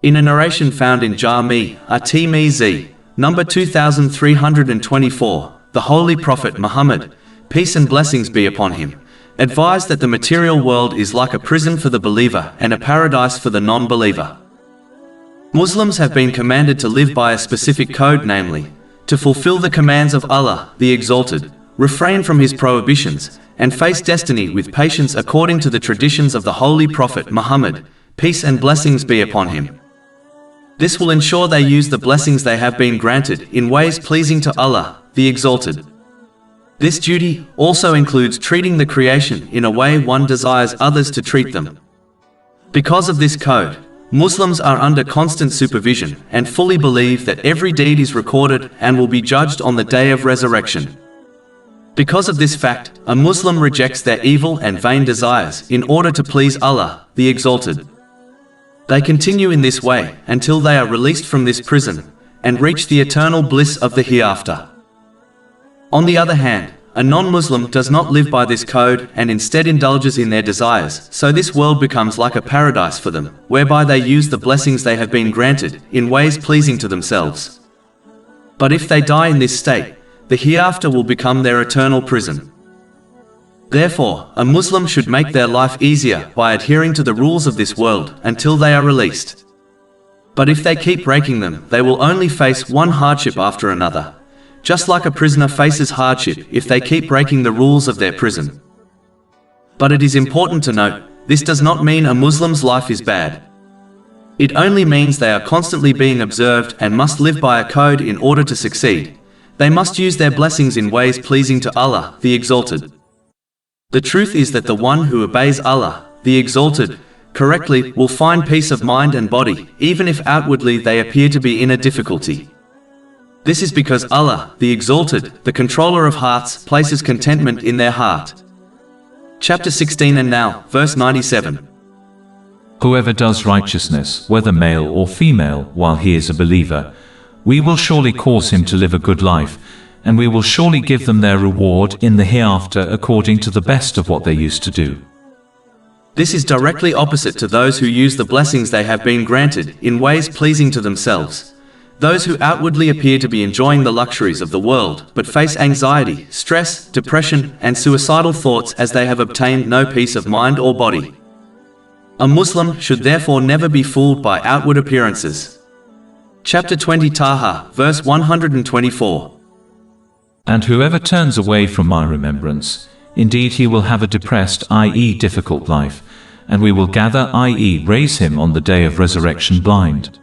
In a narration found in Jami' at-Tirmidhi, number 2324, the Holy Prophet Muhammad, peace and blessings be upon him, advised that the material world is like a prison for the believer and a paradise for the non-believer. Muslims have been commanded to live by a specific code, namely, to fulfill the commands of Allah, the Exalted, refrain from His prohibitions, and face destiny with patience according to the traditions of the Holy Prophet Muhammad, peace and blessings be upon him. This will ensure they use the blessings they have been granted in ways pleasing to Allah, the Exalted. This duty also includes treating the creation in a way one desires others to treat them. Because of this code, Muslims are under constant supervision and fully believe that every deed is recorded and will be judged on the day of resurrection. Because of this fact, a Muslim rejects their evil and vain desires in order to please Allah, the Exalted. They continue in this way until they are released from this prison and reach the eternal bliss of the hereafter. On the other hand, a non-Muslim does not live by this code and instead indulges in their desires, so this world becomes like a paradise for them, whereby they use the blessings they have been granted in ways pleasing to themselves. But if they die in this state, the hereafter will become their eternal prison. Therefore, a Muslim should make their life easier by adhering to the rules of this world until they are released. But if they keep breaking them, they will only face one hardship after another, just like a prisoner faces hardship if they keep breaking the rules of their prison. But it is important to note, this does not mean a Muslim's life is bad. It only means they are constantly being observed and must live by a code in order to succeed. They must use their blessings in ways pleasing to Allah, the Exalted. The truth is that the one who obeys Allah, the Exalted, correctly will find peace of mind and body, even if outwardly they appear to be in a difficulty. This is because Allah, the Exalted, the controller of hearts, places contentment in their heart. Chapter 16 and now, verse 97. Whoever does righteousness, whether male or female, while he is a believer, we will surely cause him to live a good life, and we will surely give them their reward in the hereafter according to the best of what they used to do. This is directly opposite to those who use the blessings they have been granted in ways pleasing to themselves. Those who outwardly appear to be enjoying the luxuries of the world but face anxiety, stress, depression, and suicidal thoughts as they have obtained no peace of mind or body. A Muslim should therefore never be fooled by outward appearances. Chapter 20 Taha, verse 124. And whoever turns away from my remembrance, indeed he will have a depressed, i.e. difficult life, and we will gather, i.e. raise him on the day of resurrection blind.